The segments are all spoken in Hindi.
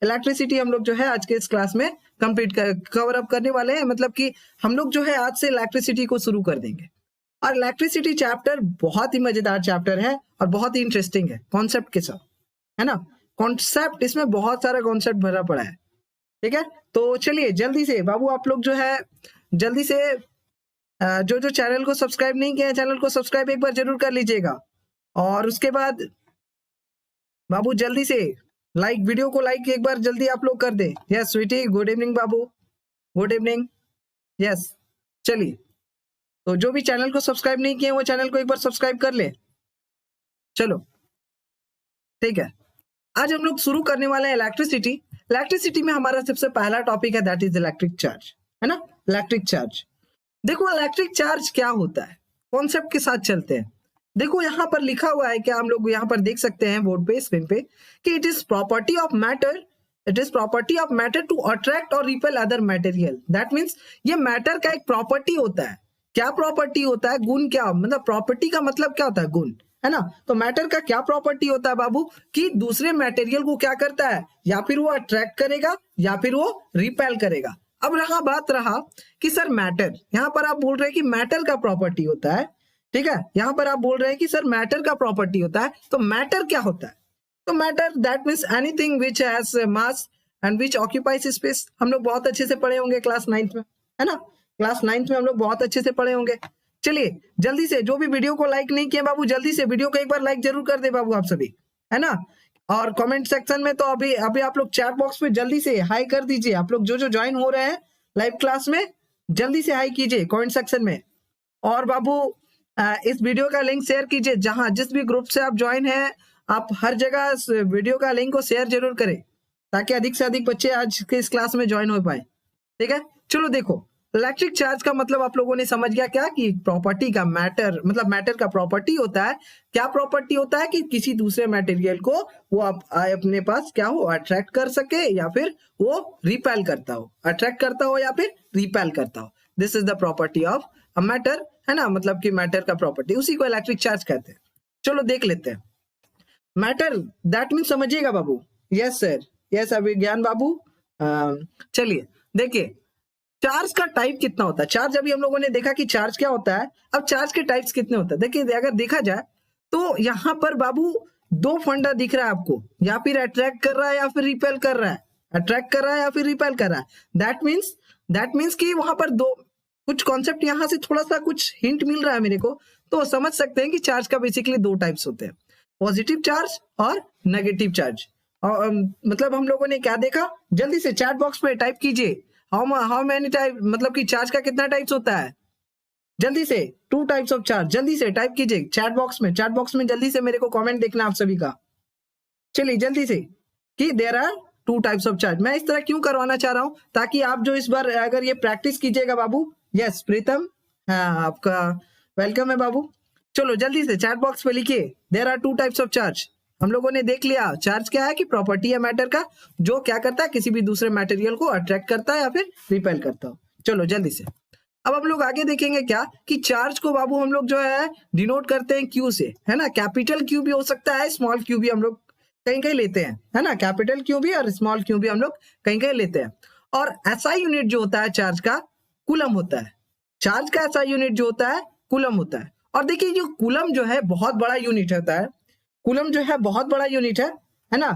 इलेक्ट्रिसिटी हम लोग जो है आज के इस क्लास में कवर अप करने वाले हैं। मतलब कि हम लोग जो है आज से इलेक्ट्रिसिटी को शुरू कर देंगे। और इलेक्ट्रिसिटी चैप्टर बहुत ही मजेदार चैप्टर है और बहुत ही इंटरेस्टिंग है कॉन्सेप्ट के साथ, है ना। कॉन्सेप्ट इसमें बहुत सारा कॉन्सेप्ट भरा पड़ा है, ठीक है। तो चलिए जल्दी से बाबू आप लोग जो है जल्दी से जो जो चैनल को सब्सक्राइब नहीं किया है चैनल को सब्सक्राइब एक बार जरूर कर लीजिएगा। और उसके बाद बाबू जल्दी से वीडियो को लाइक एक बार जल्दी आप लोग कर दे। यस स्वीटी, गुड इवनिंग बाबू, गुड इवनिंग। यस चलिए, तो जो भी चैनल को सब्सक्राइब नहीं किए वो चैनल को एक बार सब्सक्राइब कर ले। चलो ठीक है, आज हम लोग शुरू करने वाले हैं इलेक्ट्रिसिटी। इलेक्ट्रिसिटी में हमारा सबसे पहला टॉपिक है दैट इज इलेक्ट्रिक चार्ज, है ना। इलेक्ट्रिक चार्ज, देखो इलेक्ट्रिक चार्ज क्या होता है, कॉन्सेप्ट के साथ चलते हैं। देखो यहाँ पर लिखा हुआ है, क्या हम लोग यहाँ पर देख सकते हैं बोर्ड पे, स्क्रीन पे, कि it is property of matter, it is property of matter to attract और repel other material. That means ये मैटर का एक प्रॉपर्टी होता है। क्या प्रॉपर्टी होता है, गुण क्या, मतलब प्रॉपर्टी का मतलब क्या होता है, गुण, है ना। तो मैटर का क्या प्रॉपर्टी होता है बाबू, कि दूसरे मटेरियल को क्या करता है, या फिर वो अट्रैक्ट करेगा या फिर वो रिपेल करेगा। अब बात रहा कि सर मैटर, यहाँ पर आप बोल रहे हैं कि मैटर का प्रॉपर्टी होता है, ठीक है। यहाँ पर आप बोल रहे हैं कि सर मैटर का प्रॉपर्टी होता है, तो मैटर क्या होता है, तो matter that means anything which has mass and which occupies space. हम लोग बहुत अच्छे से पढ़े होंगे क्लास 9th में, है ना। क्लास 9th में हम लोग बहुत अच्छे से पढ़े होंगे। चलिए जल्दी से, जो भी वीडियो को लाइक नहीं किए बाबू जल्दी से वीडियो को एक बार लाइक जरूर कर दे बाबू आप सभी, है ना। और कमेंट सेक्शन में तो अभी आप लोग चैट बॉक्स पे जल्दी से हाई कर दीजिए। आप लोग जो जो ज्वाइन हो रहे हैं लाइव क्लास में जल्दी से हाई कीजिए कमेंट सेक्शन में। और बाबू इस वीडियो का लिंक शेयर कीजिए, जहां जिस भी ग्रुप से आप ज्वाइन हैं आप हर जगह इस वीडियो का लिंक को शेयर जरूर करें, ताकि अधिक से अधिक बच्चे आज के इस क्लास में ज्वाइन हो पाए, ठीक है। चलो देखो, इलेक्ट्रिक चार्ज का मतलब आप लोगों ने समझ गया क्या, कि प्रॉपर्टी का मैटर, मतलब मैटर का प्रॉपर्टी होता है। क्या प्रॉपर्टी होता है, कि किसी दूसरे मटेरियल को वो अपने पास क्या हो, अट्रैक्ट कर सके या फिर वो रिपेल करता हो, अट्रैक्ट करता हो या फिर रिपेल करता हो। This is the property of a matter, है ना, मतलब कि मैटर का प्रॉपर्टी, उसी को इलेक्ट्रिक चार्ज कहते हैं। चलो देख लेते हैं मैटर दैट मीन, समझिएगा बाबू। यस सर, यस अभिज्ञान बाबू। चलिए देखिए चार्ज का टाइप कितना होता है। चार्ज अभी हम लोगों ने देखा कि चार्ज क्या होता है, अब चार्ज के टाइप्स कितने होते हैं। देखिए अगर देखा जाए तो यहाँ पर बाबू दो फंडा दिख रहा है आपको, या फिर अट्रैक्ट कर रहा है या फिर रिपेल कर रहा है, अट्रैक्ट कर रहा है या फिर रिपेल कर रहा है। दैट मीन्स कि वहां पर दो कुछ कॉन्सेप्ट, यहाँ से थोड़ा सा कुछ हिंट मिल रहा है मेरे को, तो समझ सकते हैं कि चार्ज का बेसिकली दो टाइप्स होते हैं, पॉजिटिव चार्ज और नेगेटिव चार्ज। और मतलब हम लोगों ने क्या देखा, जल्दी से चैट बॉक्स पे टाइप कीजिए हाउ मेनी टाइप, मतलब कि चार्ज का कितना टाइप्स होता है, जल्दी से 2 टाइप्स ऑफ चार्ज, जल्दी से टाइप कीजिए चैट बॉक्स में जल्दी से मेरे को कमेंट देखना आप सभी का। चलिए जल्दी से, कि there are 2 types of charge. मैं इस तरह क्यों करवाना चाह रहा हूं, ताकि आप जो इस बार अगर ये प्रैक्टिस कीजिएगा बाबू। यस प्रीतम, हाँ आपका वेलकम है बाबू। चलो जल्दी से चैट बॉक्स पे लिखिए there are 2 types of charge. हम लोगों ने देख लिया चार्ज क्या है, कि प्रॉपर्टी है मैटर का, जो क्या करता है, किसी भी दूसरे मटेरियल को अट्रैक्ट करता है या फिर रिपेल करता हो। चलो जल्दी से, अब हम लोग आगे देखेंगे क्या, कि चार्ज को बाबू हम लोग जो है डिनोट करते हैं क्यू से, है ना। कैपिटल क्यू भी हो सकता है, स्मॉल क्यू भी हम लोग कहीं कहीं लेते हैं, है ना। कैपिटल क्यू भी और स्मॉल क्यू भी हम लोग कहीं कहीं लेते हैं। और एसआई यूनिट जो होता है चार्ज का, कूलम होता है। चार्ज का एसआई यूनिट जो होता है कूलम होता है। और देखिए जो कूलम जो है बहुत बड़ा यूनिट होता है, कूलम जो है बहुत बड़ा यूनिट है ना।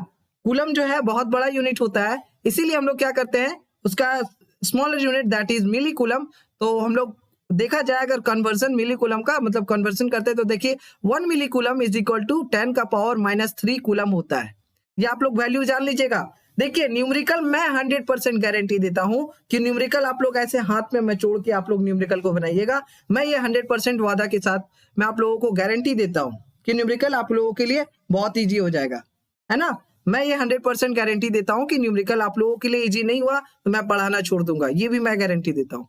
कूलम जो है बहुत बड़ा यूनिट होता है, इसीलिए हम लोग क्या करते हैं, उसका smaller unit that is millicoulomb. तो हम लोग देखा जाए अगर कन्वर्जन मिली कूलम का मतलब कन्वर्जन करते हैं, तो देखिए 1 मिली कूलम इज इक्वल टू 10 का पावर -3 कूलम होता है। ये आप लोग वैल्यू जान लीजिएगा। देखिए न्यूमेरिकल मैं 100% गारंटी देता हूं कि न्यूमेरिकल आप लोग ऐसे हाथ में मचोड़ के आप लोग न्यूमेरिकल को बनाइएगा। मैं ये 100% वादा के साथ मैं आप लोगों को गारंटी देता हूं कि न्यूमेरिकल आप लोगों के लिए बहुत इजी हो जाएगा, है ना। मैं ये 100% गारंटी देता हूं कि न्यूमेरिकल आप लोगों के लिए इजी नहीं हुआ तो मैं पढ़ाना छोड़ दूंगा, ये भी मैं गारंटी देता हूं।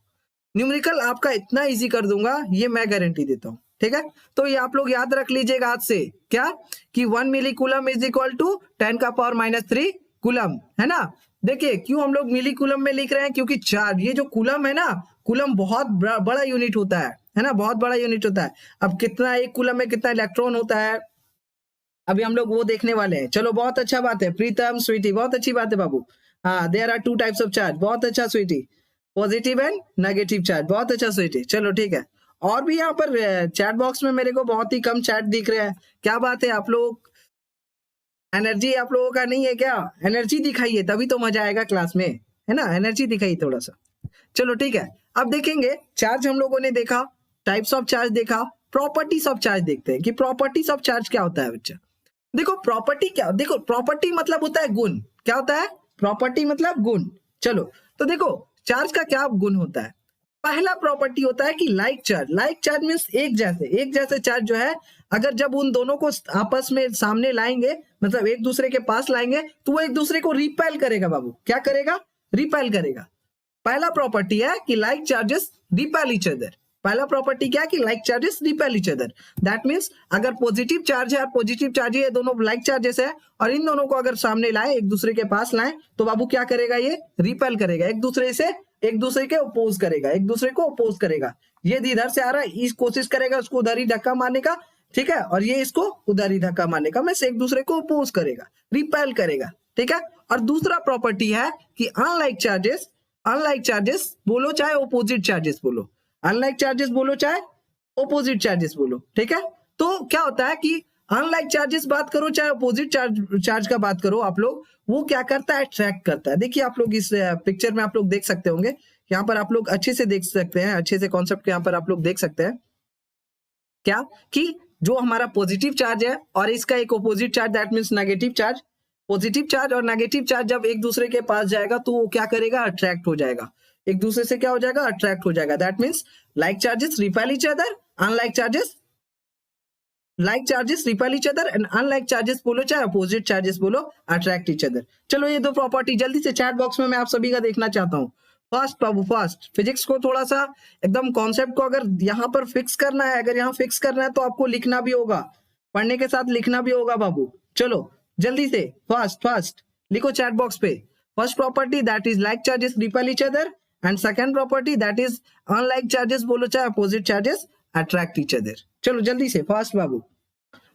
न्यूमेरिकल आपका इतना इजी कर दूंगा, ये मैं गारंटी देता हूं, ठीक है। तो ये आप लोग याद रख लीजिएगा आज से, क्या, कि 1 मिली कूलम इज इक्वल टू 10 का पावर -3 कूलम, है ना। देखिए क्यों हम लोग मिली कूलम में लिख रहे हैं, क्योंकि चार्ज, ये जो कूलम है ना, कूलम बहुत बड़ा यूनिट होता है ना, बहुत बड़ा यूनिट होता है। अब कितना, एक कूलम में कितना इलेक्ट्रॉन होता है, अभी हम लोग वो देखने वाले हैं। चलो बहुत अच्छा बात है प्रीतम स्वीटी, बहुत अच्छी बात है बाबू। हाँ, there are 2 types of charge, बहुत अच्छा sweetie, positive and negative charge, बहुत अच्छा स्वीटी। चलो ठीक है, और भी यहाँ पर चैट बॉक्स में मेरे को बहुत ही कम चैट दिख रहे हैं, क्या बात है? आप लोग एनर्जी आप लोगों का नहीं है क्या? एनर्जी दिखाइए, तभी तो मजा आएगा क्लास में, है ना? एनर्जी दिखाइए थोड़ा सा। चलो ठीक है, अब देखेंगे चार्ज हम लोगों ने देखा, टाइप्स ऑफ चार्ज देखा, प्रॉपर्टीज ऑफ चार्ज देखते हैं कि प्रॉपर्टीज ऑफ चार्ज क्या होता है बच्चा। देखो प्रॉपर्टी क्या, देखो प्रॉपर्टी मतलब होता है गुण। क्या होता है? प्रॉपर्टी मतलब गुण। चलो तो देखो चार्ज का क्या गुण होता है। पहला प्रॉपर्टी होता है कि like charge. Like charge means एक जैसे चार्ज जो है, अगर जब उन दोनों को आपस में सामने लाएंगे, मतलब एक दूसरे के पास लाएंगे, तो वो एक दूसरे को रिपेल करेगा बाबू। क्या करेगा? रिपेल करेगा। पहला प्रॉपर्टी है कि like charges repel each other. पहला प्रॉपर्टी क्या है कि like charges repel each other. That means अगर पॉजिटिव चार्ज है और पॉजिटिव चार्ज है, ये दोनों लाइक चार्जेस है, और इन दोनों को अगर सामने लाए, एक दूसरे के पास लाए, तो बाबू क्या करेगा? ये रिपेल करेगा, एक दूसरे के अपोज करेगा, एक दूसरे को अपोज करेगा। ये इधर से आ रहा है, इस कोशिश करेगा उसको उधर ही धक्का मारने का, ठीक है, और ये इसको उधर ही धक्का मारने का, मीन्स एक दूसरे को अपोज करेगा, रिपेल करेगा, ठीक है। और दूसरा प्रॉपर्टी है कि अनलाइक चार्जेस बोलो चाहे ओपोजिट चार्जेस बोलो, अनलाइक चार्जेस बोलो चाहे ओपोजिट चार्जेस बोलो, ठीक है। तो क्या होता है कि अनलाइक चार्जेस बात करो चाहे अपोजिट चार्ज का बात करो आप लोग, वो क्या करता है? अट्रैक्ट करता है। देखिए आप लोग इस पिक्चर में आप लोग देख सकते होंगे, यहाँ पर आप लोग अच्छे से देख सकते हैं, अच्छे से कॉन्सेप्ट यहाँ पर आप लोग देख सकते हैं क्या कि जो हमारा पॉजिटिव चार्ज है और इसका एक opposite charge, that means negative charge, positive charge और नेगेटिव चार्ज जब एक दूसरे के पास जाएगा तो वो क्या करेगा? अट्रैक्ट हो जाएगा, एक दूसरे से क्या हो जाएगा? अट्रैक्ट हो जाएगा। That means like charges repel each other, unlike charges like charges repel each other, and unlike charges बोलो चाहे अपोजिट चार्जेस बोलो अट्रैक्ट ईच अदर। चलो ये दो प्रॉपर्टी जल्दी से चैट बॉक्स में मैं आप सभी का देखना चाहता हूँ। फास्ट बाबू फास्ट, फिजिक्स को थोड़ा सा एकदम कॉन्सेप्ट को अगर यहाँ पर फिक्स करना है, अगर यहाँ फिक्स करना है तो आपको लिखना भी होगा, पढ़ने के साथ लिखना भी होगा बाबू। चलो जल्दी से फास्ट लिखो चैट बॉक्स पे। First property that is like charges repel each other, and second property that is unlike charges बोलो चाहे opposite charges attract each other. चलो जल्दी से फास्ट बाबू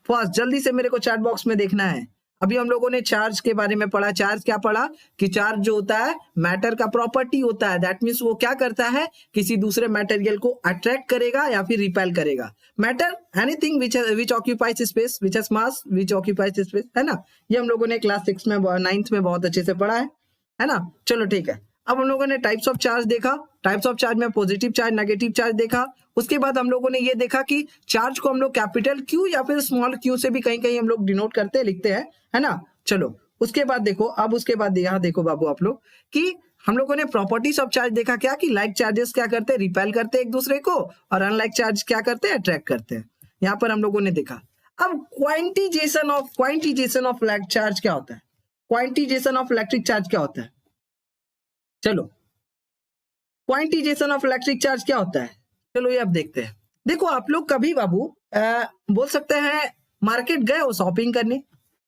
फास्ट, जल्दी से मेरे को चैट बॉक्स में देखना है। अभी हम लोगों ने चार्ज के बारे में पढ़ा। चार्ज क्या पढ़ा कि चार्ज जो होता है मैटर का प्रॉपर्टी होता है। दैट मीन्स वो क्या करता है? किसी दूसरे मटेरियल को अट्रैक्ट करेगा या फिर रिपेल करेगा। Matter anything which occupies space, which has mass, which occupies space, है ना। ये हम लोगों ने क्लास 6 में 9th में बहुत अच्छे से पढ़ा है ना। चलो ठीक है, अब हम लोगों ने टाइप्स ऑफ चार्ज देखा, टाइप्स ऑफ चार्ज में पॉजिटिव चार्ज नेगेटिव चार्ज देखा। उसके बाद हम लोगों ने ये देखा कि चार्ज को हम लोग कैपिटल क्यू या फिर स्मॉल क्यू से भी कहीं कहीं हम लोग डिनोट करते हैं, लिखते हैं, है ना। चलो उसके बाद देखो, अब उसके बाद यहाँ देखो बाबू आप लोग कि हम लोगों ने प्रॉपर्टीज ऑफ चार्ज देखा। क्या कि लाइक चार्जेस क्या करते हैं? रिपेल करते हैं एक दूसरे को, और अनलाइक चार्ज क्या करते हैं? अट्रैक्ट करते हैं। यहाँ पर हम लोगों ने देखा। अब क्वांटिजेशन ऑफ इलेक्ट्रिक चार्ज क्या होता है? क्वांटिजेशन ऑफ इलेक्ट्रिक चार्ज क्या होता है? चलो क्वांटिजेशन ऑफ इलेक्ट्रिक चार्ज क्या होता है? चलो ये अब देखते हैं। देखो आप लोग कभी बाबू बोल सकते हैं मार्केट गए हो शॉपिंग करने,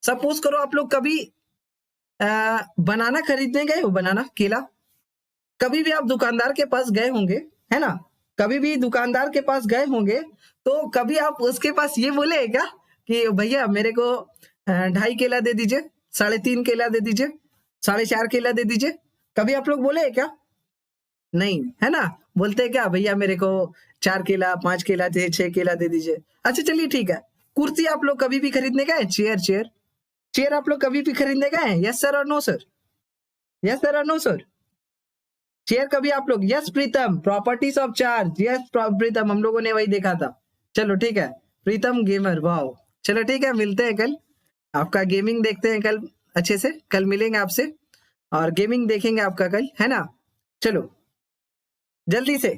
सपोज करो आप लोग कभी बनाना खरीदने गए हो, बनाना केला, कभी भी आप दुकानदार के पास गए होंगे, है ना, कभी भी दुकानदार के पास गए होंगे, तो कभी आप उसके पास ये बोले क्या कि भैया मेरे को 2.5 केला दे दीजिए, 3.5 केला दे दीजिए, 4.5 केला दे दीजिए? कभी आप लोग बोले क्या? नहीं, है ना। बोलते हैं क्या? भैया मेरे को 4 केला 5 केला 6 केला दे दीजिए। अच्छा चलिए ठीक है। कुर्सी आप लोग कभी भी खरीदने गए? चेयर आप लोग कभी भी खरीदने गए? यस सर और नो सर? यस सर और नो सर? चेयर कभी आप लोग? Yes Pritam, properties of charge, yes Pritam, हम लोगों ने वही देखा था। चलो ठीक है, प्रीतम गेमर, वाओ। चलो ठीक है, मिलते हैं कल, आपका गेमिंग देखते हैं कल अच्छे से, कल मिलेंगे आपसे और गेमिंग देखेंगे आपका कल, है ना। चलो जल्दी से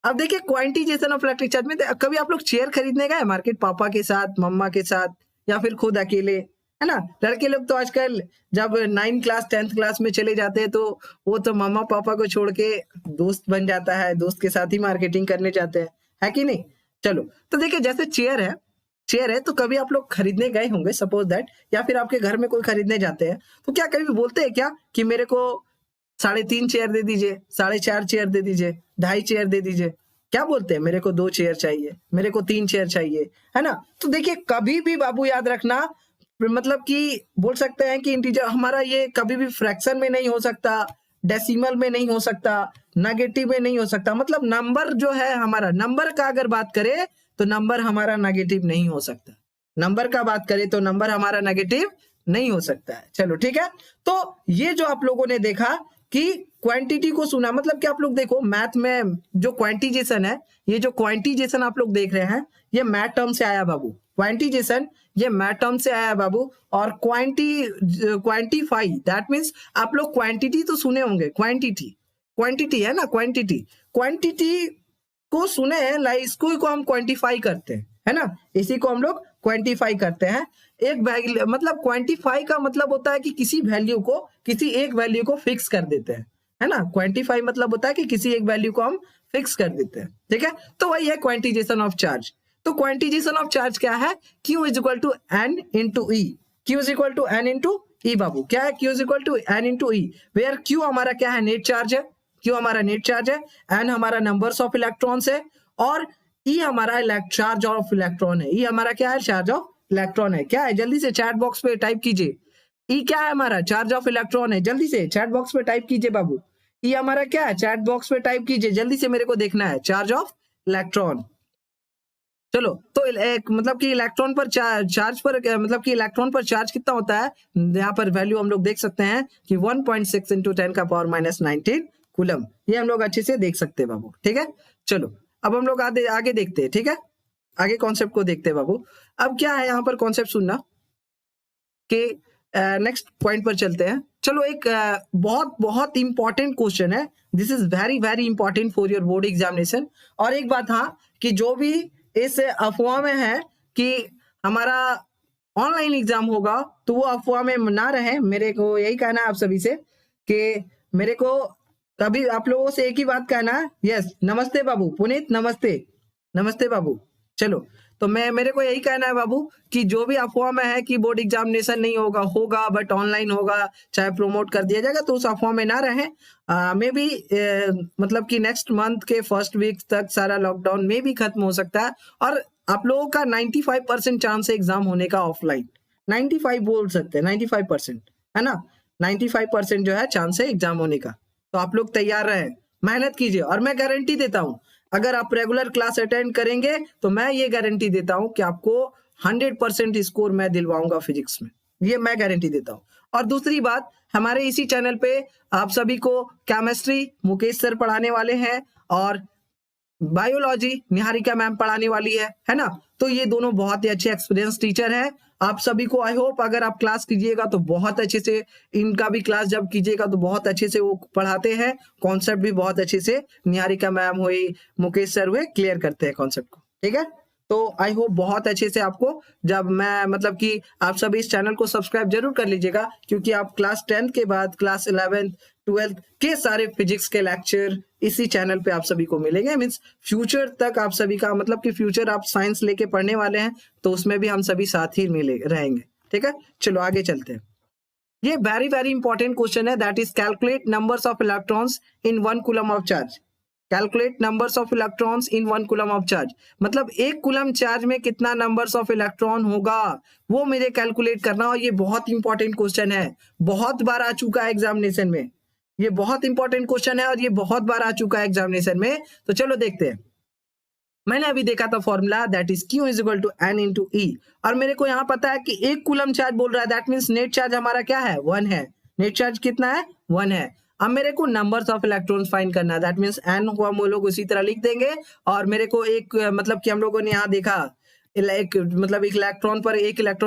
अब देखिए क्वांटिजेशन ऑफ इलेक्ट्रिक चार्ज में कभी आप लोग चेयर खरीदने गए मार्केट, पापा के साथ, मम्मा के साथ, या फिर खुद अकेले, है ना। लड़के लोग तो आजकल जब 9th क्लास 10th क्लास में चले जाते हैं तो वो तो मम्मा पापा को छोड़ के दोस्त बन जाता है, दोस्त के साथ ही मार्केटिंग करने जाते हैं, है कि नहीं। चलो तो देखिए जैसे चेयर है तो कभी आप लोग खरीदने गए होंगे सपोज दैट, या फिर आपके घर में कोई खरीदने जाते हैं तो क्या कभी बोलते हैं क्या कि मेरे को 3.5 चेयर दे दीजिए, 4.5 चेयर दे दीजिए, 2.5 चेयर दे दीजिए? क्या बोलते हैं? मेरे को 2 चेयर चाहिए, मेरे को 3 चेयर चाहिए, है ना। तो देखिए कभी भी बाबू याद रखना, मतलब कि बोल सकते हैं कि इंटीजर हमारा ये कभी भी फ्रैक्शन में नहीं हो सकता, डेसिमल में नहीं हो सकता, नेगेटिव में नहीं हो सकता। मतलब नंबर जो है हमारा, नंबर का अगर बात करें तो नंबर हमारा नेगेटिव नहीं हो सकता। नंबर का बात करें तो नंबर हमारा नेगेटिव नहीं हो सकता है। चलो ठीक है, तो ये जो आप लोगों ने देखा कि क्वांटिटी को सुना, मतलब कि आप लोग देखो मैथ में जो क्वांटिजेशन है, ये जो क्वांटिजेशन आप लोग देख रहे हैं ये मैथ टर्म से आया बाबू। क्वांटिजेशन ये मैथ टर्म से आया बाबू। और क्वांटिफाई दैट मीन्स आप लोग क्वांटिटी तो सुने होंगे, क्वांटिटी क्वांटिटी है ना, क्वांटिटी क्वांटिटी को सुने हैं, लाइक इसको को हम क्वांटिफाई करते हैं, है ना, इसी को हम लोग क्वांटिफाई करते हैं। एक वैल्यू मतलब क्वांटिफाई का मतलब होता है कि किसी वैल्यू को, किसी एक वैल्यू को फिक्स कर देते हैं, है ना। क्वांटिफाई मतलब होता है कि किसी एक वैल्यू को हम फिक्स कर देते हैं, ठीक है। तो वही है क्वांटिजेशन ऑफ चार्ज। तो क्वांटिजेशन ऑफ चार्ज क्या है, Q is equal to N into E. Q is equal to N into E बाबू। क्या है, Q is equal to N into E, where Q हमारा क्या है, नेट चार्ज है। Q हमारा नेट चार्ज है, एन हमारा नंबर्स ऑफ इलेक्ट्रॉन्स है, और ई हमारा चार्ज ऑफ इलेक्ट्रॉन है। ई हमारा क्या है, चार्ज ऑफ इलेक्ट्रॉन है। क्या है, जल्दी से चैट बॉक्स पे टाइप कीजिए। ई क्या है हमारा, चार्ज ऑफ इलेक्ट्रॉन है। जल्दी से चैट बॉक्स पे टाइप कीजिए बाबू। ई हमारा क्या है, चैट बॉक्स पे टाइप कीजिए, जल्दी से मेरे को देखना है, चार्ज ऑफ इलेक्ट्रॉन। चलो, तो एक मतलब कि इलेक्ट्रॉन पर चार्ज पर मतलब कि इलेक्ट्रॉन पर चार्ज कितना होता है, यहाँ पर वैल्यू हम लोग देख सकते हैं कि 1.6 इंटू 10 का पावर माइनस 19 कूलम। ये हम लोग अच्छे से देख सकते हैं बाबू, ठीक है। चलो अब हम लोग आगे देखते हैं, ठीक है, आगे कॉन्सेप्ट को देखते हैं बाबू। अब क्या है यहाँ पर कॉन्सेप्ट सुनना कि नेक्स्ट पॉइंट पर चलते हैं। चलो, एक बहुत बहुत इंपॉर्टेंट क्वेश्चन है, this is very very important for your board examination. और एक बात हाँ, कि जो भी इस अफवाह में है कि हमारा ऑनलाइन एग्जाम होगा, तो वो अफवाह में ना रहे। मेरे को यही कहना है आप सभी से कि मेरे को कभी आप लोगों से एक ही बात कहना है। यस, नमस्ते बाबू पुनीत, नमस्ते, नमस्ते बाबू। चलो, तो मेरे को यही कहना है बाबू कि जो भी अफवाह में है कि बोर्ड एग्जामिनेशन नहीं होगा बट ऑनलाइन होगा, चाहे प्रमोट कर दिया जाएगा, तो उस अफवाह में ना रहे। मे बी मतलब कि नेक्स्ट मंथ के फर्स्ट वीक तक सारा लॉकडाउन में भी खत्म हो सकता है, और आप लोगों का 95% चांस है एग्जाम होने का ऑफलाइन। 95 बोल सकते हैं, 95%, है ना, 95% जो है चांस है एग्जाम होने का। तो आप लोग तैयार रहे, मेहनत कीजिए, और मैं गारंटी देता हूँ अगर आप रेगुलर क्लास अटेंड करेंगे तो मैं ये गारंटी देता हूं कि आपको 100% स्कोर मैं दिलवाऊंगा फिजिक्स में, ये मैं गारंटी देता हूं। और दूसरी बात, हमारे इसी चैनल पे आप सभी को केमिस्ट्री मुकेश सर पढ़ाने वाले हैं, और बायोलॉजी निहारिका मैम पढ़ाने वाली है ना। तो ये दोनों बहुत ही अच्छे एक्सपीरियंस टीचर हैं। आप सभी को आई होप अगर आप क्लास कीजिएगा तो बहुत अच्छे से, इनका भी क्लास जब कीजिएगा तो बहुत अच्छे से वो पढ़ाते हैं, कॉन्सेप्ट भी बहुत अच्छे से निहारिका मैम हुई, मुकेश सर हुए, क्लियर करते हैं कॉन्सेप्ट को, ठीक है। तो आई होप बहुत अच्छे से आपको, जब मैं मतलब कि आप सभी इस चैनल को सब्सक्राइब जरूर कर लीजिएगा, क्योंकि आप क्लास 10 के बाद क्लास 11th 12th के सारे फिजिक्स के लेक्चर इसी चैनल पे आप सभी को मिलेंगे। मीन्स फ्यूचर तक आप सभी का मतलब कि फ्यूचर आप साइंस लेके पढ़ने वाले हैं तो उसमें भी हम सभी साथ ही मिले रहेंगे, ठीक है। चलो आगे चलते हैं। ये वेरी वेरी इंपॉर्टेंट क्वेश्चन है, that is calculate numbers of electrons in 1 coulomb of charge. Calculate numbers of electrons in 1 coulomb of charge, मतलब 1 कूलम चार्ज में कितना नंबर्स ऑफ इलेक्ट्रॉन होगा वो मुझे कैलकुलेट करना। और ये बहुत इंपॉर्टेंट क्वेश्चन है, बहुत बार आ चुका है एग्जामिनेशन में, ये बहुत इंपॉर्टेंट क्वेश्चन है और ये बहुत बार आ चुका है एग्जामिनेशन में। तो चलो देखते हैं। मैंने अभी देखा था formula, that is Q is equal to N into E, और मेरे को यहाँ पता है कि 1 कूलम चार्ज बोल रहा है, दैट मीन्स नेट चार्ज हमारा क्या है, 1 है। नेट चार्ज कितना है, 1 है। अब मेरे को नंबर्स ऑफ इलेक्ट्रॉन्स फाइंड करना है, दैट मीन्स N को हम लोग उसी तरह लिख देंगे। और मेरे को एक मतलब कि हम लोगों ने यहाँ देखा एक इलेक्ट्रॉन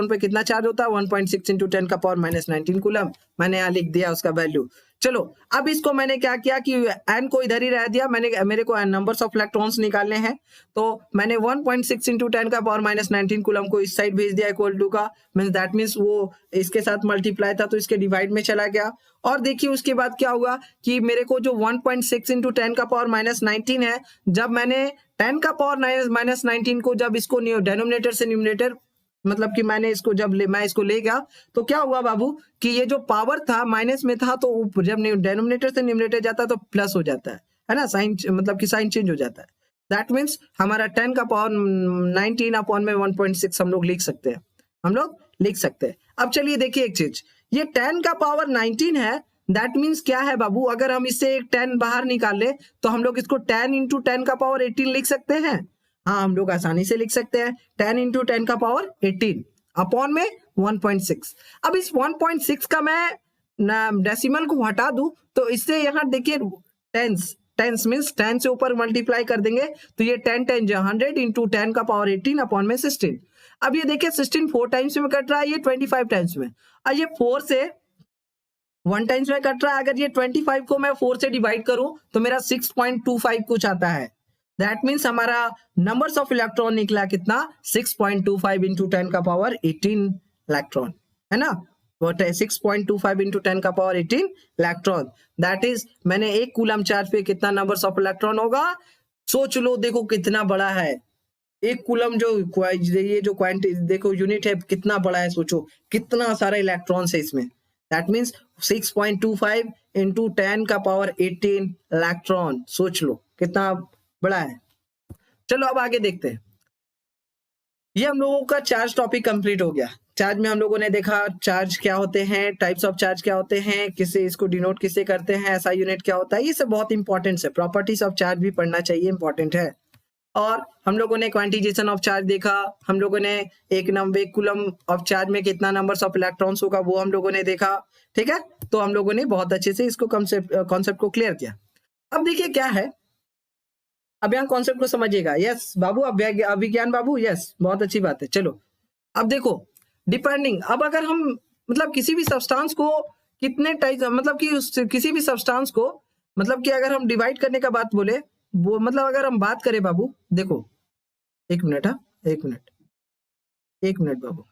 पर कितना चार्ज होता है, 1.6 इंटू 10 का पावर माइनस 19 कूलम। मैंने यहाँ लिख दिया उसका वैल्यू। चलो अब इसको मैंने क्या किया कि n को इधर ही रह दिया, मेरे को नंबर्स ऑफ इलेक्ट्रॉन्स निकालने हैं, तो मैंने 1.6 इंटू 10 का पावर माइनस 19 कूलम को इस साइड भेज दिया इक्वल टू का, दैट मीन्स वो इसके साथ मल्टीप्लाई था तो इसके डिवाइड में चला गया। और देखिए उसके बाद क्या हुआ कि मेरे को जो 1.6 इंटू 10 का पावर माइनस 19 है, जब मैंने 10 का पावर माइनस 19 को जब इसको डेनोमिनेटर से न्यूमरेटर मतलब कि मैंने इसको मैं इसको ले गया, तो क्या हुआ बाबू कि ये जो पावर था माइनस में था, तो जब डेनोमिनेटर से न्यूमरेटर जाता है तो प्लस हो जाता है ना, साइन मतलब कि साइन चेंज हो जाता है। दैट मीन्स हमारा 10 का पावर 19 अपॉन में 1.6 हम लोग लिख सकते हैं, हम लोग लिख सकते हैं। अब चलिए देखिए एक चीज, ये 10 का पावर 19 है, दैट मीन्स क्या है बाबू, अगर हम इससे एक 10 बाहर निकाल ले तो हम लोग इसको 10 इंटू 10 का पावर 18 लिख सकते हैं। हाँ, हम लोग आसानी से लिख सकते हैं 10 इंटू 10 का पावर 18 अपॉन में 1.6। अब इस 1.6 का मैं डेसिमल को हटा दूं तो इससे यहाँ देखिए टेंस मीन्स 10 से ऊपर मल्टीप्लाई कर देंगे तो ये 10 10 जो 100 इंटू 10 का पावर 18 अपॉन में 16। अब ये देखिए 16 4 टाइम्स में कट रहा है, ये 25 टाइम्स में, और ये 4 से 1 टाइम्स में कट रहा है। अगर ये 25 को मैं 4 से डिवाइड करूं तो मेरा 6.25 कुछ आता है। दैट मीन्स हमारा नंबर्स ऑफ इलेक्ट्रॉन निकला कितना, 6.25 इंटू 10 का पावर 18 इलेक्ट्रॉन, है ना। 6.25 इंटू 10 का पावर 18 इलेक्ट्रॉन, दैट इज मैंने एक कूलम चार्ज पे कितना नंबर्स ऑफ इलेक्ट्रॉन होगा, सोच लो, देखो कितना बड़ा है एक कूलम, जो ये जो क्वांटिटी देखो यूनिट है कितना बड़ा है, सोचो कितना सारा इलेक्ट्रॉन्स है इसमें। दैट मीन्स 6.25 इंटू 10 का पावर 18 इलेक्ट्रॉन, सोच लो कितना बड़ा है। चलो अब आगे देखते हैं। ये हम लोगों का चार्ज टॉपिक कंप्लीट हो गया। चार्ज में हम लोगों ने देखा चार्ज क्या होते हैं, टाइप्स ऑफ चार्ज क्या होते हैं, किससे इसको डिनोट किससे करते हैं, ऐसा यूनिट क्या होता है, ये सब बहुत इंपॉर्टेंट है। प्रॉपर्टीज ऑफ चार्ज भी पढ़ना चाहिए, इंपॉर्टेंट है। और हम लोगों ने क्वांटिजेशन ऑफ चार्ज देखा, हम लोगों ने एक कूलम ऑफ चार्ज में कितना नंबर्स ऑफ इलेक्ट्रॉन्स होगा वो हम लोगों ने देखा, ठीक है। तो हम लोगों ने बहुत अच्छे से इसको कॉन्सेप्ट को क्लियर किया। अब देखिए क्या है, अब यहाँ कॉन्सेप्ट को समझिएगा। यस बाबू, अभिज्ञान बाबू, यस बहुत अच्छी बात है। चलो अब देखो डिपेंडिंग, अब अगर हम मतलब किसी भी सब्सटेंस को कितने टाइप, मतलब कि किसी भी सब्सटेंस को मतलब कि अगर हम डिवाइड करने का बात बोले, वो मतलब अगर हम बात करें बाबू, देखो एक मिनट, हाँ एक मिनट बाबू,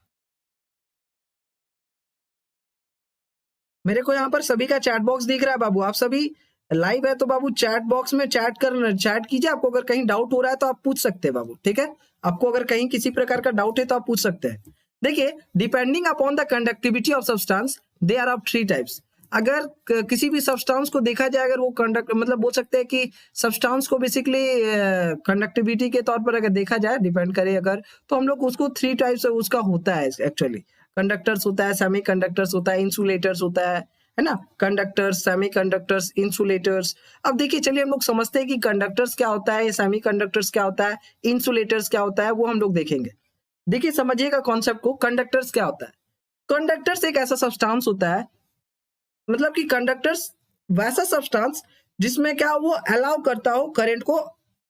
मेरे को यहाँ पर सभी का चैट बॉक्स दिख रहा है बाबू, आप सभी लाइव है तो बाबू चैट बॉक्स में चैट कीजिए। आपको अगर कहीं डाउट हो रहा है तो आप पूछ सकते हैं बाबू, ठीक है। आपको अगर कहीं किसी प्रकार का डाउट है तो आप पूछ सकते हैं। देखिए depending upon the conductivity of substance they are of 3 types. अगर किसी भी सब्सटेंस को देखा जाए, अगर वो मतलब बोल सकते हैं कि सब्सटेंस को बेसिकली कंडक्टिविटी के तौर पर अगर देखा जाए, डिपेंड करे अगर, तो हम लोग उसको 3 टाइप्स उसका होता है एक्चुअली। कंडक्टर्स होता है, सेमी कंडक्टर्स होता है, इंसुलेटर्स होता है ना। Conductors, semi conductors, insulators. अब देखिए चलिए हम लोग समझते हैं कि कंडक्टर्स क्या होता है, सेमी कंडक्टर्स क्या होता है, इंसुलेटर्स क्या होता है, वो हम लोग देखेंगे। देखिए समझिएगा कॉन्सेप्ट को। कंडक्टर्स क्या होता है, कंडक्टर्स एक ऐसा सब्सटेंस होता है, मतलब कि कंडक्टर्स वैसा सब्सटेंस जिसमें क्या वो अलाउ करता हो करंट को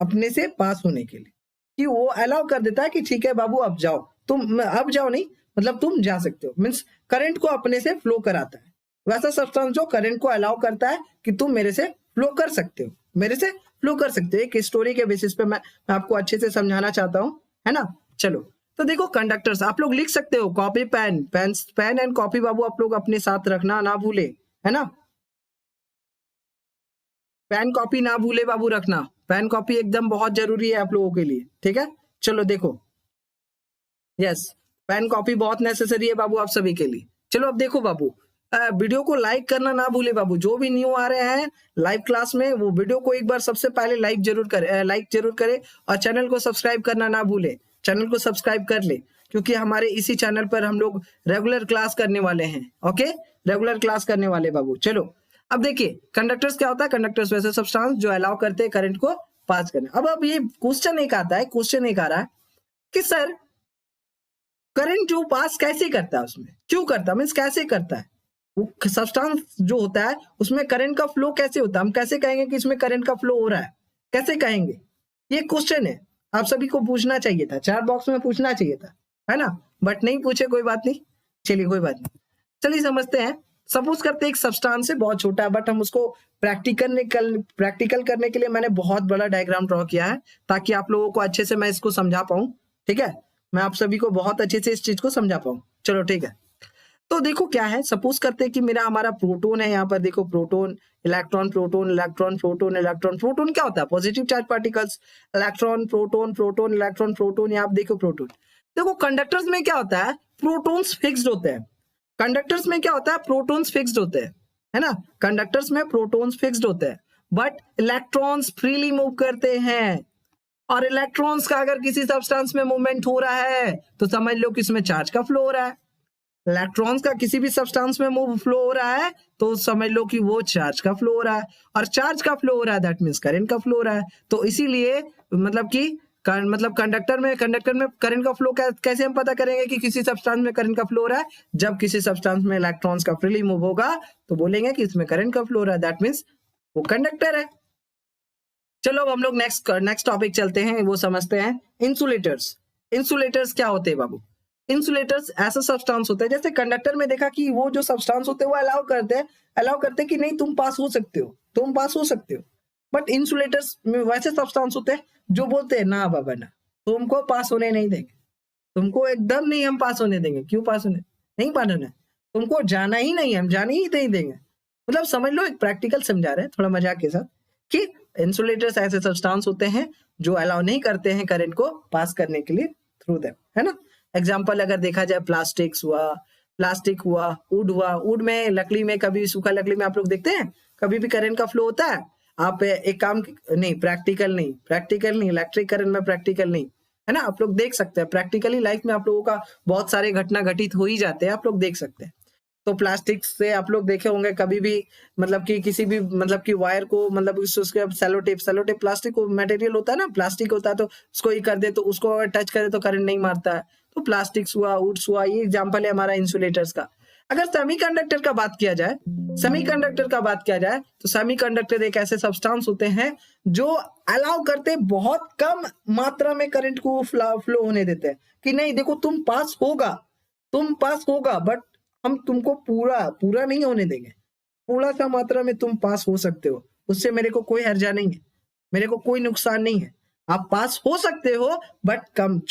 अपने से पास होने के लिए, कि वो अलाउ कर देता है कि ठीक है बाबू अब जाओ, तुम अब जाओ नहीं, मतलब तुम जा सकते हो, मीन्स करंट को अपने से फ्लो कराता है। वैसा सब्सटेंस जो करंट को अलाउ करता है कि तुम मेरे से फ्लो कर सकते हो, मेरे से फ्लो कर सकते हो। एक स्टोरी के बेसिस पे मैं आपको अच्छे से समझाना चाहता हूँ, है ना। चलो तो देखो कंडक्टर्स आप लोग लिख सकते हो, कॉपी पेन एंड कॉपी बाबू आप लोग अपने साथ रखना ना भूले, है ना। पेन कॉपी ना भूले बाबू रखना, पेन कॉपी एकदम बहुत जरूरी है आप लोगों के लिए, ठीक है। चलो देखो, यस पेन कॉपी बहुत नेसेसरी है बाबू आप सभी के लिए। चलो अब देखो बाबू, वीडियो को लाइक करना ना भूले बाबू, जो भी न्यू आ रहे हैं लाइव क्लास में वो वीडियो को एक बार सबसे पहले लाइक जरूर करे और चैनल को सब्सक्राइब करना ना भूले। चैनल को सब्सक्राइब कर ले, क्योंकि हमारे इसी चैनल पर हम लोग रेगुलर क्लास करने वाले हैं। ओके, रेगुलर क्लास करने वाले बाबू। चलो अब देखिए कंडक्टर्स क्या होता है, कंडक्टर्स वैसे सब्सटेंस जो अलाउ करते हैं करंट को पास करने। अब ये क्वेश्चन एक आता है, क्वेश्चन एक आ रहा है कि सर करंट जो पास कैसे करता है, उसमें क्यों करता है, मीन्स कैसे करता है, वो सब्सटेंस जो होता है उसमें करंट का फ्लो कैसे होता है, हम कैसे कहेंगे कि इसमें करंट का फ्लो हो रहा है, कैसे कहेंगे। ये क्वेश्चन है, आप सभी को पूछना चाहिए था, चैट बॉक्स में पूछना चाहिए था, है ना, बट नहीं पूछे, कोई बात नहीं, चलिए कोई बात नहीं। चलिए समझते हैं। सपोज करते हैं एक सब्सटेंस है बहुत छोटा है, बट हम उसको प्रैक्टिकल करने के लिए मैंने बहुत बड़ा डायग्राम ड्रॉ किया है, ताकि आप लोगों को अच्छे से मैं इसको समझा पाऊं, ठीक है। मैं आप सभी को बहुत अच्छे से इस चीज को समझा पाऊं। चलो ठीक है, तो देखो क्या है, सपोज करते हैं कि हमारा प्रोटोन है, यहाँ पर देखो proton electron proton electron proton electron. Proton क्या होता है, positive charge particles. Electron proton proton electron proton, यहाँ आप देखो प्रोटोन। देखो कंडक्टर्स में क्या होता है, प्रोटोन्स फिक्स्ड होते हैं। कंडक्टर्स में क्या होता है, प्रोटोन्स फिक्स्ड होते हैं, है ना। कंडक्टर्स में प्रोटोन्स फिक्स्ड होते हैं, बट इलेक्ट्रॉन्स फ्रीली मूव करते हैं। और इलेक्ट्रॉन्स का अगर किसी सब्सटेंस में मूवमेंट हो रहा है तो समझ लो कि इसमें चार्ज का फ्लो हो रहा है। इलेक्ट्रॉन्स का किसी भी सब्सटेंस में मूव फ्लो हो रहा है तो समझ लो कि वो चार्ज का फ्लो हो रहा है, और चार्ज का फ्लो हो रहा है दैट मीन्स करंट का फ्लो हो रहा है। तो इसीलिए मतलब कि कंडक्टर में करंट का फ्लो कैसे हम पता करेंगे कि किसी सब्सटेंस में करंट का फ्लो हो रहा है? जब किसी सब्सटेंस में इलेक्ट्रॉन्स का फ्रीली मूव होगा तो बोलेंगे कि इसमें करंट का फ्लो हो रहा है, दैट मीन्स वो कंडक्टर है। चलो अब हम लोग नेक्स्ट टॉपिक चलते हैं, वो समझते हैं इंसुलेटर्स। इंसुलेटर्स क्या होते हैं बाबू? इंसुलेटर्स ऐसा सब्सटेंस होता है, जैसे कंडक्टर में देखा कि वो जो सब्सटेंस होते हैं वो अलाउ करते हैं कि नहीं तुम पास हो सकते हो, बट इंसुलेटर्स में वैसे सब्सटेंस होते हैं जो बोलते हैं ना बाबा ना, तुमको पास होने नहीं देंगे, तुमको एकदम नहीं हम पास होने देंगे। क्यों पास होने नहीं? पास होने तुमको जाना ही नहीं, हम जाने ही नहीं देंगे। मतलब समझ लो, एक प्रैक्टिकल समझा रहे हैं थोड़ा मजाक के साथ कि इंसुलेटर्स ऐसे सब्सटेंस होते हैं जो अलाउ नहीं करते हैं करंट को पास करने के लिए थ्रू देम, है ना। एग्जाम्पल अगर देखा जाए प्लास्टिक हुआ, वुड में, लकड़ी में, कभी सूखा लकड़ी में आप लोग देखते हैं कभी भी करंट का फ्लो होता है? आप एक काम नहीं, प्रैक्टिकल नहीं, इलेक्ट्रिक करंट में प्रैक्टिकल नहीं, है ना। आप लोग देख सकते हैं प्रैक्टिकली लाइफ में आप लोगों का बहुत सारे घटना घटित हो ही जाते हैं, आप लोग देख सकते हैं। तो प्लास्टिक से आप लोग देखे होंगे कभी भी, मतलब कि किसी भी मतलब कि वायर को, मतलब उसके सेलो टेप प्लास्टिक को मटेरियल होता है ना, प्लास्टिक होता है, तो उसको ही कर दे तो उसको अगर टच करे तो करंट नहीं मारता है। तो प्लास्टिक हुआ, वुड्स हुआ, ये एग्जांपल है हमारा इंसुलेटर्स का। अगर सेमीकंडक्टर का बात किया जाए तो सेमीकंडक्टर एक ऐसे सब्सटेंस होते हैं जो अलाउ करते बहुत कम मात्रा में करंट को फ्लो होने देते हैं कि नहीं देखो तुम पास होगा बट हम तुमको पूरा नहीं होने देंगे, थोड़ा सा मात्रा में तुम पास हो सकते हो, उससे मेरे को कोई हर्जा नहीं है, मेरे को कोई नुकसान नहीं है। आप पास हो सकते हो बट कम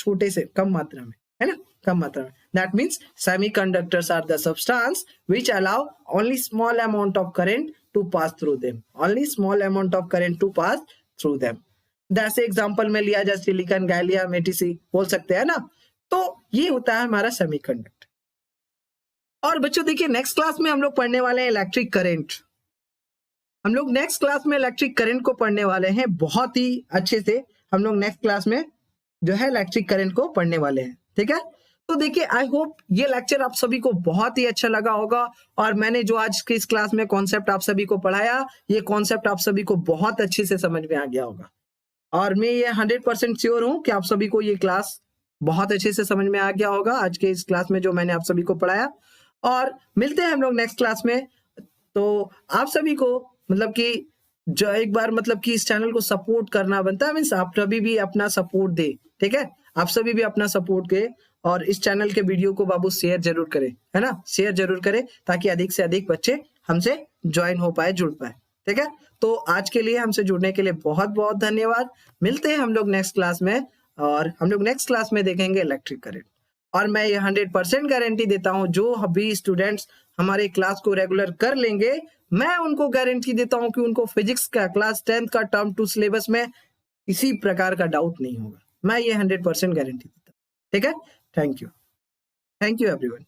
मात्रा में, है ना, कम मात्रा में। That means semiconductors are the substance which allow only small amount of current to pass through them. जैसे एग्जांपल में लिया जाए सिलिकॉन, गैलियम, एटीसी बोल सकते हैं ना। तो ये होता है हमारा सेमीकंडक्टर। और बच्चों देखिए नेक्स्ट क्लास में हम लोग पढ़ने वाले हैं इलेक्ट्रिक करंट। हम लोग नेक्स्ट क्लास में इलेक्ट्रिक करंट को पढ़ने वाले हैं बहुत ही अच्छे से। हम लोग नेक्स्ट क्लास में जो है इलेक्ट्रिक करंट को पढ़ने वाले हैं, ठीक है। तो देखिए आई होप ये लेक्चर आप सभी को बहुत ही अच्छा लगा होगा, और मैंने जो आज की इस क्लास में कॉन्सेप्ट आप सभी को पढ़ाया, ये कॉन्सेप्ट आप सभी को बहुत अच्छे से समझ में आ गया होगा। और मैं ये 100% श्योर हूं कि आप सभी को ये क्लास बहुत अच्छे से समझ में आ गया होगा आज के इस क्लास में जो मैंने आप सभी को पढ़ाया। और मिलते हैं हम लोग नेक्स्ट क्लास में। तो आप सभी को मतलब कि जो एक बार मतलब कि इस चैनल को सपोर्ट करना बनता है, मीन्स आप सभी भी अपना सपोर्ट दे, ठीक है। आप सभी भी अपना सपोर्ट के और इस चैनल के वीडियो को बाबू शेयर जरूर करें, है ना, शेयर जरूर करें ताकि अधिक से अधिक बच्चे हमसे ज्वाइन हो पाए, जुड़ पाए, ठीक है। तो आज के लिए हमसे जुड़ने के लिए बहुत बहुत धन्यवाद। मिलते हैं हम लोग नेक्स्ट क्लास में, और हम लोग नेक्स्ट क्लास में देखेंगे इलेक्ट्रिक करंट। और मैं ये 100% गारंटी देता हूं जो भी स्टूडेंट्स हमारे क्लास को रेगुलर कर लेंगे, मैं उनको गारंटी देता हूं कि उनको फिजिक्स का क्लास 10th का टर्म 2 सिलेबस में किसी प्रकार का डाउट नहीं होगा। मैं ये 100% गारंटी देता हूं, ठीक है। Thank you everyone.